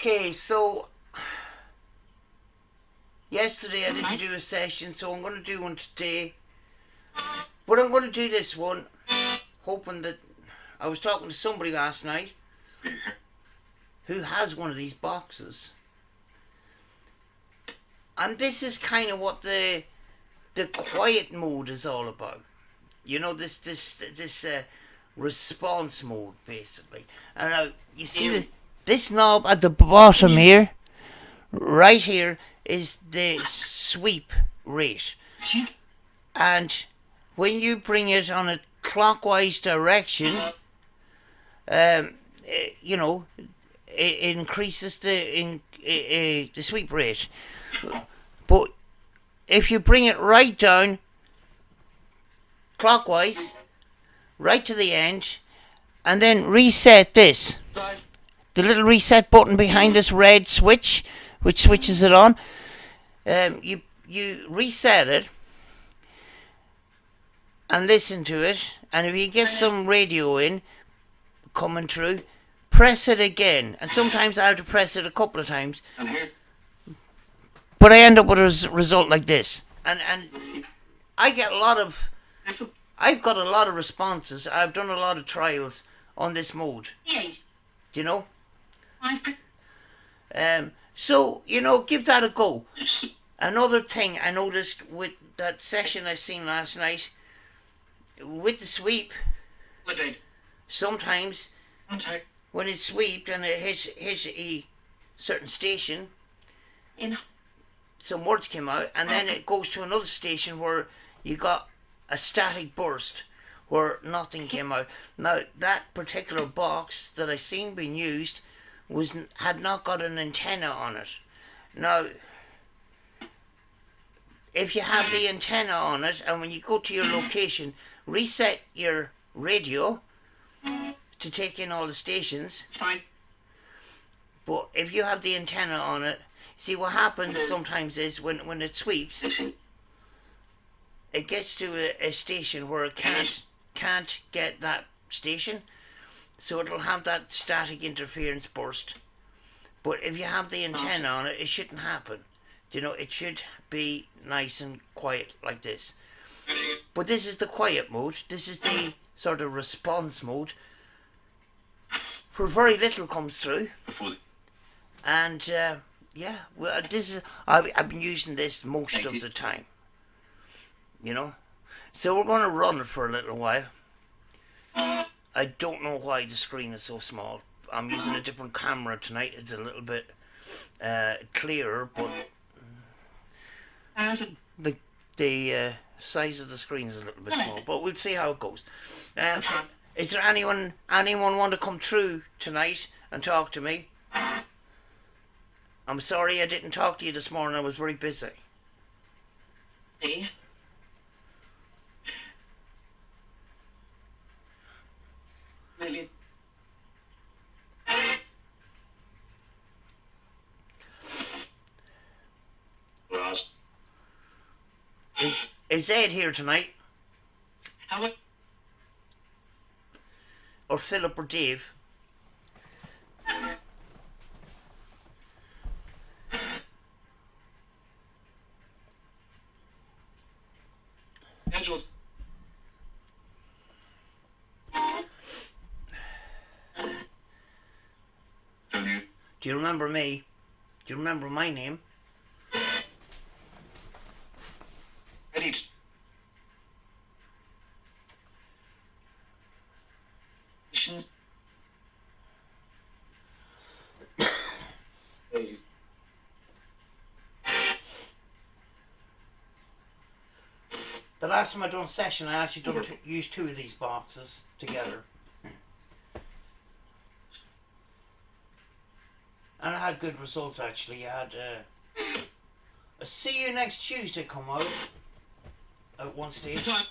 Okay, so yesterday I didn't do a session, so I'm going to do one today. But I'm going to do this one, hoping that... I was talking to somebody last night who has one of these boxes. And this is kind of what the quiet mode is all about. You know, this response mode, basically. And now, you see this knob at the bottom here, right here, is the sweep rate. And when you bring it on a clockwise direction, you know, it increases the sweep rate. But if you bring it right down clockwise, right to the end, and then reset this, the little reset button behind this red switch, which switches it on, you reset it and listen to it, and if you get some radio in coming through, press it again. And sometimes I have to press it a couple of times, but I end up with a result like this. And I get a lot of... I've got a lot of responses. I've done a lot of trials on this mode. Do you know? So, you know, give that a go. Another thing I noticed with that session I seen last night, with the sweep, sometimes when it's sweeped and it hits a certain station, some words came out, and then it goes to another station where you got a static burst where nothing came out. Now, that particular box that I seen being used had not got an antenna on it. Now, if you have the antenna on it, and when you go to your location, reset your radio to take in all the stations. Fine. But if you have the antenna on it, see what happens sometimes is when it sweeps, it gets to a station where it can't get that station, so it'll have that static interference burst. But if you have the antenna on it, it shouldn't happen. You know, it should be nice and quiet like this. But this is the quiet mode. This is the sort of response mode, where very little comes through. And yeah, well, this is I've been using this most of the time. You know, so we're going to run it for a little while. I don't know why the screen is so small. I'm using a different camera tonight. It's a little bit clearer, but the size of the screen is a little bit small. But we'll see how it goes. Is there anyone want to come through tonight and talk to me? I'm sorry I didn't talk to you this morning. I was very busy. Really? Is Ed here tonight? How? Or Philip or Dave? Angela. Do you remember me? Do you remember my name? I need. The last time I done a session, I actually used two of these boxes together. And I had good results actually. I had a See You Next Tuesday come out at one stage. And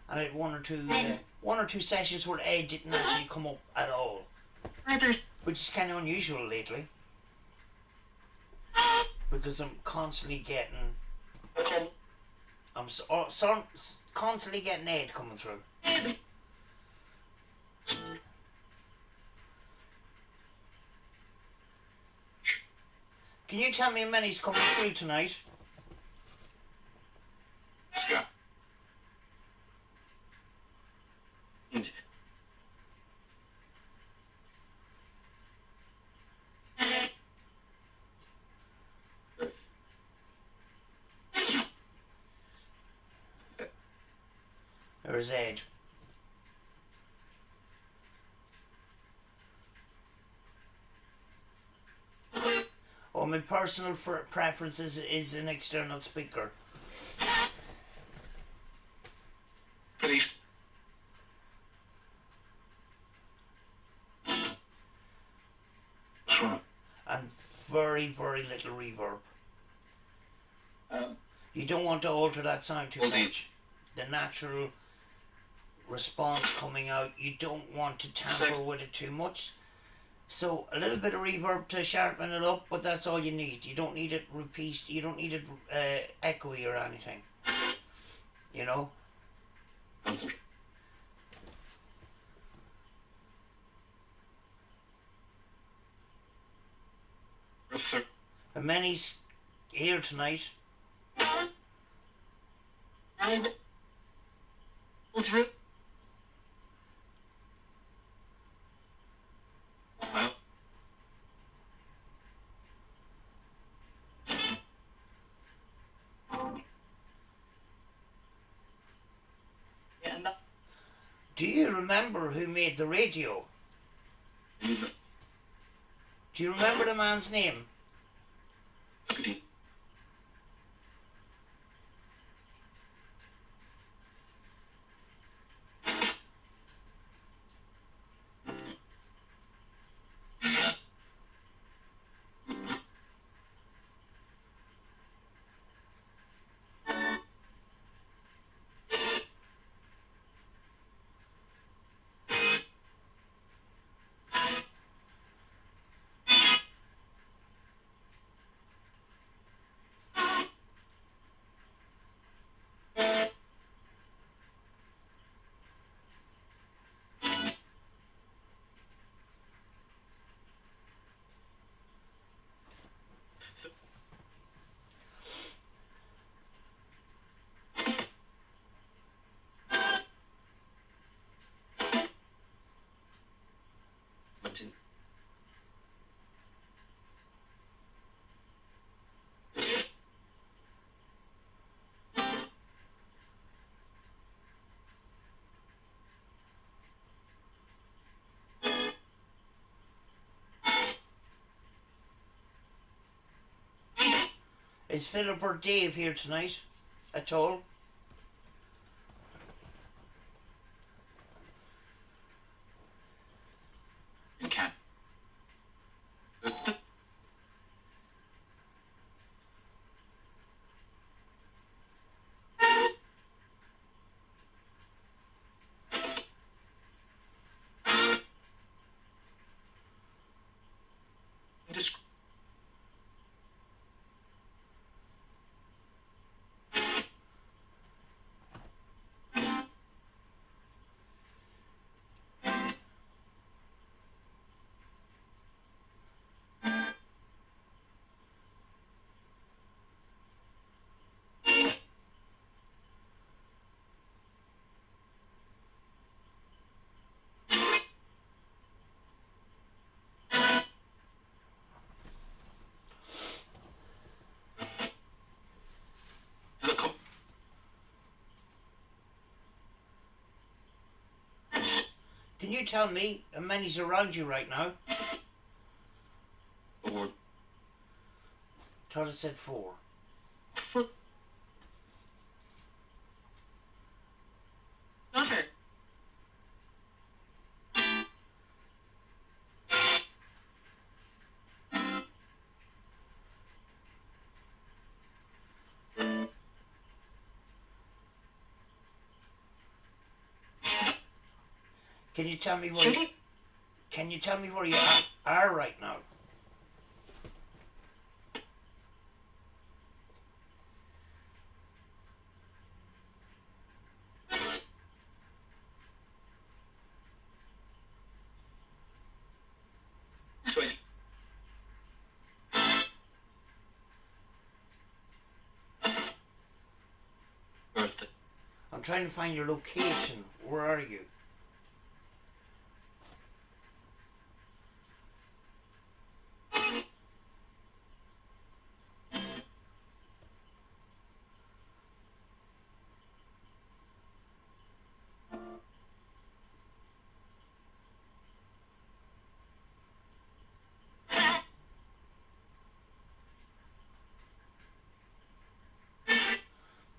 I had one or two sessions where Ed didn't actually come up at all, which is kind of unusual lately, because I'm constantly getting Constantly getting aid coming through. Can you tell me how many's coming through tonight? Scott. And Or is aid? Oh, my personal preference is an external speaker. police. What's wrong? And very, very little reverb. Um, You don't want to alter that sound too Indeed. much. The natural response coming out, you don't want to tamper with it too much. So a little bit of reverb to sharpen it up, but that's all you need. You don't need it repeat. You don't need it echoey or anything. You know. concentrate. And many's here tonight. Through. Well. Yeah, and Do you remember who made the radio? Do you remember the man's name? Is Philip or Dave here tonight at all? You can. Just. Can you tell me how many's around you right now? Or. Thought it said 4. Not her. Can you tell me where you, can you tell me where you are right now? I'm trying to find your location. Where are you?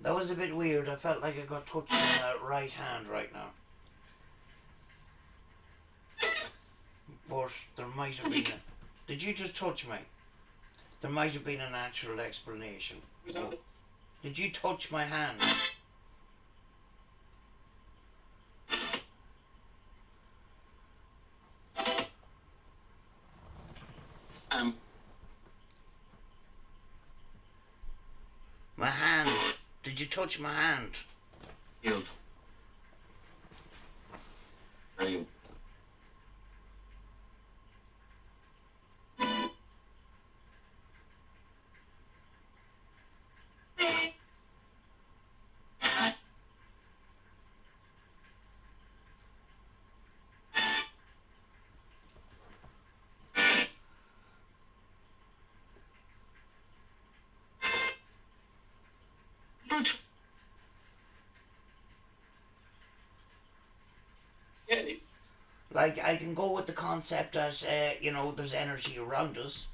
That was a bit weird. I felt like I got touched in the right hand right now. But there might have been a... Did you just touch me? There might have been a natural explanation. Oh. Did you touch my hand? My hand. Did you touch my hand? Healed. Ready. Like, I can go with the concept that, you know, there's energy around us.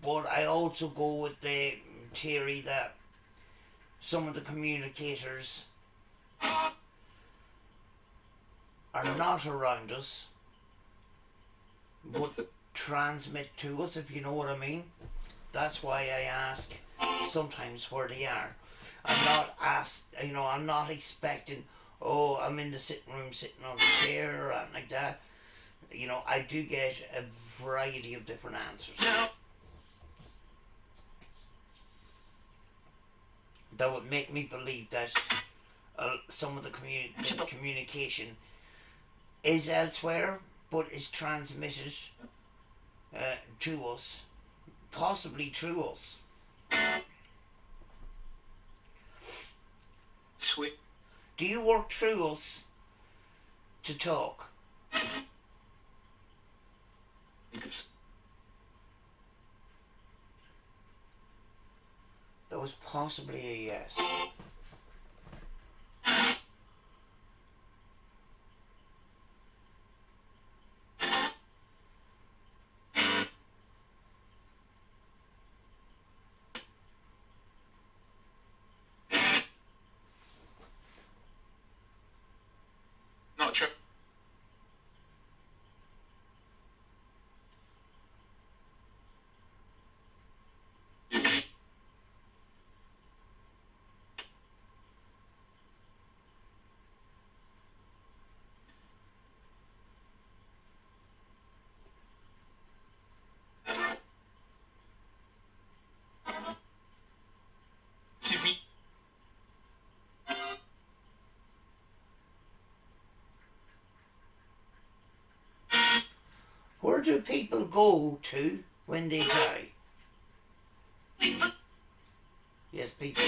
But I also go with the theory that some of the communicators are not around us, but transmit to us, if you know what I mean. That's why I ask sometimes where they are. I'm not asked, you know, I'm not expecting, oh, I'm in the sitting room sitting on the chair or anything like that. You know, I do get a variety of different answers. That would make me believe that some of the communication is elsewhere, but is transmitted to us, possibly through us. Sweet. Do you work through us to talk? That was possibly a yes. Not true. Where do people go to when they die? Yes, people.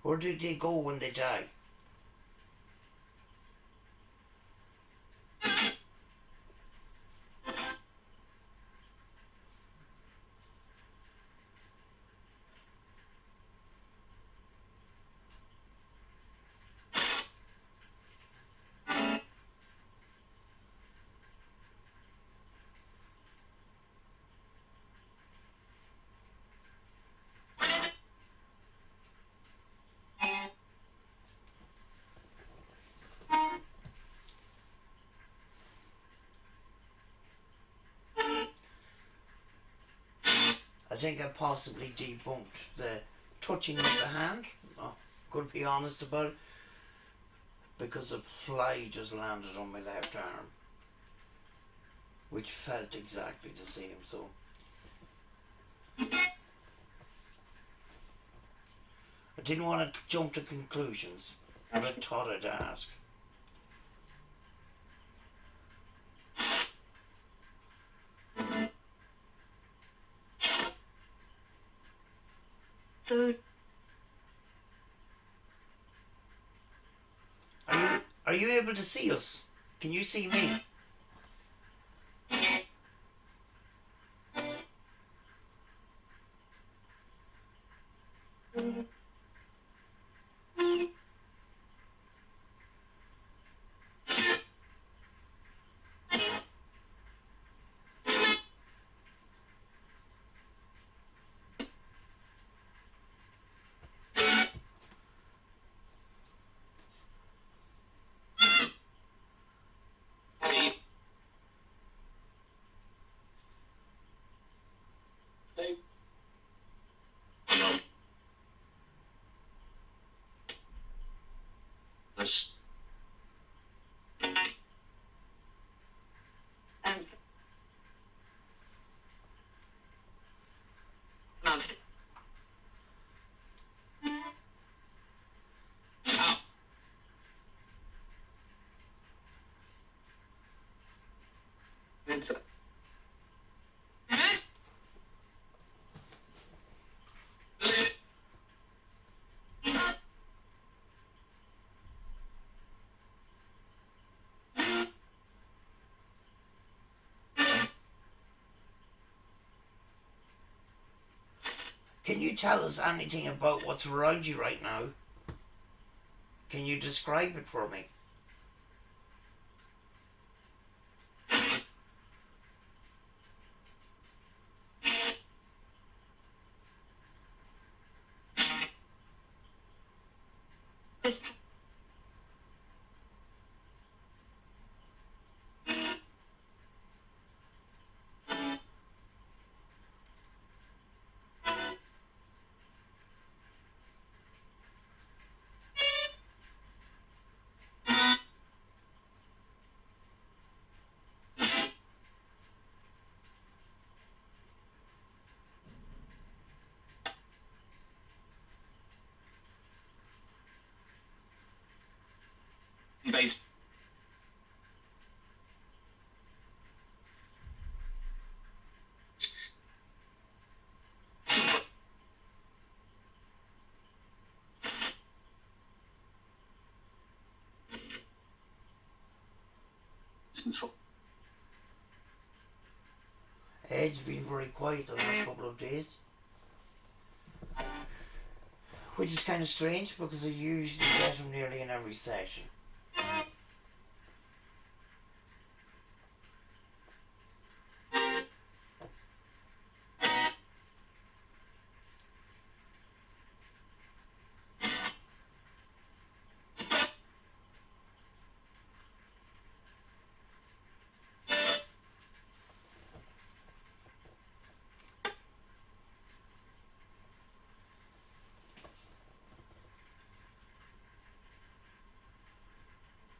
Where do they go when they die? I think I possibly debunked the touching of the hand. Oh, could be honest about it. Because a fly just landed on my left arm, which felt exactly the same, so. I didn't want to jump to conclusions, but I thought I'd ask. So Are you able to see us? Can you see me? See. Hey. No. Let's. No. It's. Can you tell us anything about what's around you right now? Can you describe it for me? this Base. Ed's been very quiet the last couple of days. Which is kind of strange because I usually get him nearly in every session.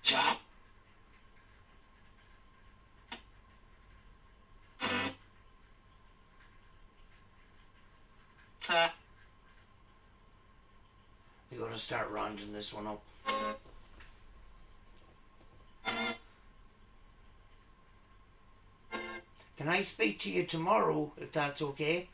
Job. You gotta start rounding this one up. Can I speak to you tomorrow if that's okay?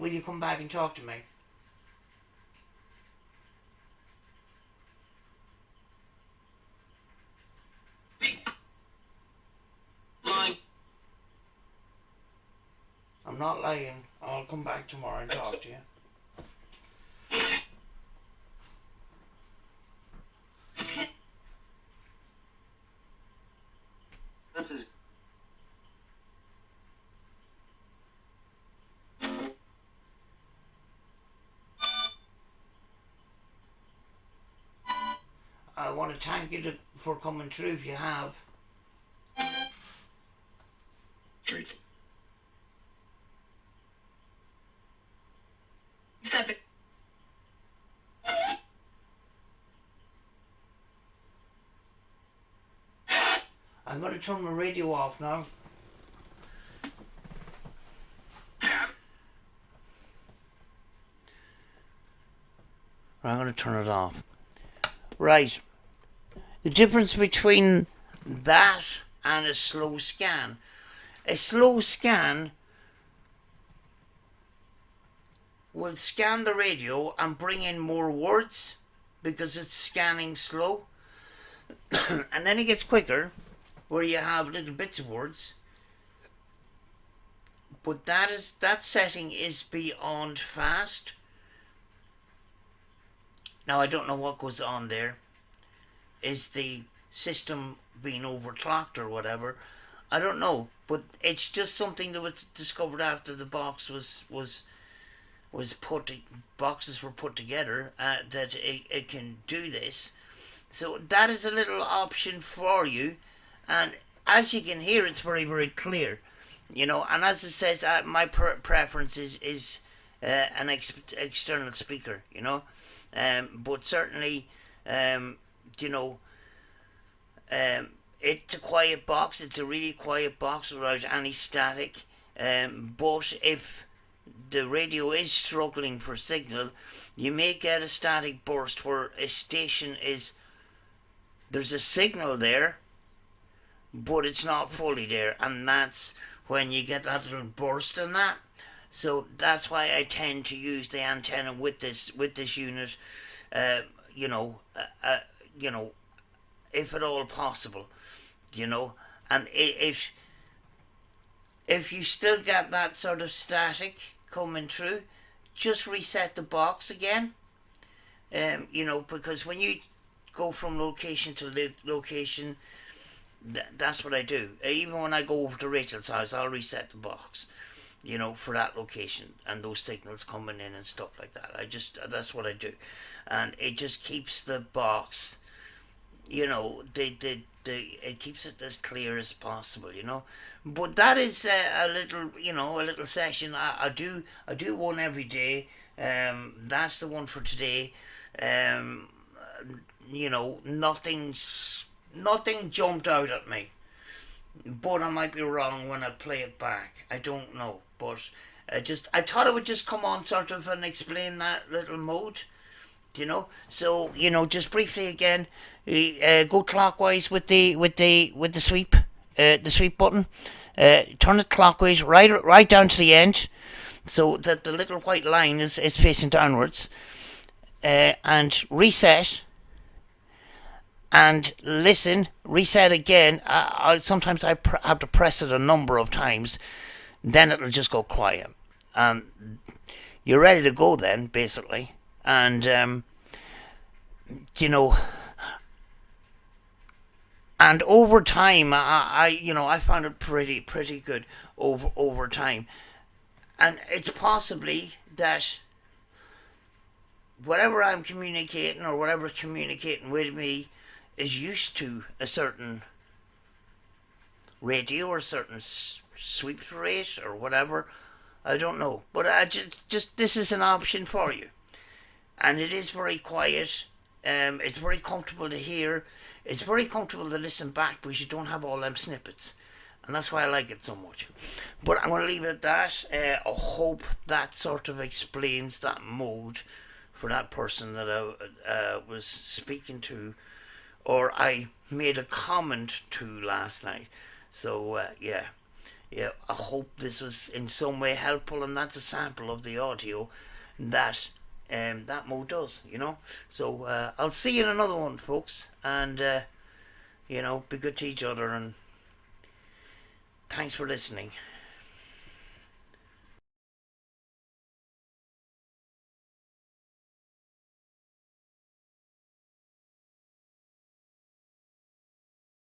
Will you come back and talk to me? Line. I'm not lying. I'll come back tomorrow and talk to you. That's his. I want to thank you for coming through if you have. Straight. you said that I'm going to turn my radio off now. I'm going to turn it off. Right. The difference between That and a slow scan. A slow scan will scan the radio and bring in more words because it's scanning slow. And then it gets quicker where you have little bits of words. But that setting is beyond fast. Now I don't know what goes on there. Is the system being overclocked or whatever? I don't know, but it's just something that was discovered after the box was boxes were put together, that it can do this. So that is a little option for you, and as you can hear, it's very, very clear, you know. And as it says, my preference is an external speaker, you know, but certainly, you know, it's a quiet box. It's a really quiet box without any static. But if the radio is struggling for signal, you may get a static burst where a station there's a signal there, but it's not fully there, and that's when you get that little burst in that. So that's why I tend to use the antenna with this unit, you know, you know, if at all possible, you know. And if you still get that sort of static coming through, just reset the box again. You know, because when you go from location to location, that's what I do. Even when I go over to Rachel's house, I'll reset the box, you know, for that location and those signals coming in and stuff like that. That's what I do, and it just keeps the box, you know, it keeps it as clear as possible, you know. But that is a little, you know, a little session. I do one every day. That's the one for today. You know, nothing jumped out at me, but I might be wrong when I play it back. I don't know, but I thought I would just come on sort of and explain that little mode, you know. So, you know, just briefly again, go clockwise with the sweep, the sweep button. Turn it clockwise right down to the end, so that the little white line is facing downwards, and reset. And listen, reset again. Sometimes I have to press it a number of times, then it'll just go quiet, and you're ready to go then, basically. And you know, and over time, I found it pretty good over time, and it's possibly that whatever I'm communicating or whatever's communicating with me is used to a certain radio or a certain sweep rate or whatever. I don't know, but I just this is an option for you, and it is very quiet. It's very comfortable to hear. It's very comfortable to listen back because you don't have all them snippets, and that's why I like it so much. But I'm going to leave it at that. I hope that sort of explains that mode for that person that I was speaking to, or I made a comment to last night. So yeah, I hope this was in some way helpful, and that's a sample of the audio that that mode does, you know. So I'll see you in another one, folks, and you know, be good to each other, and thanks for listening.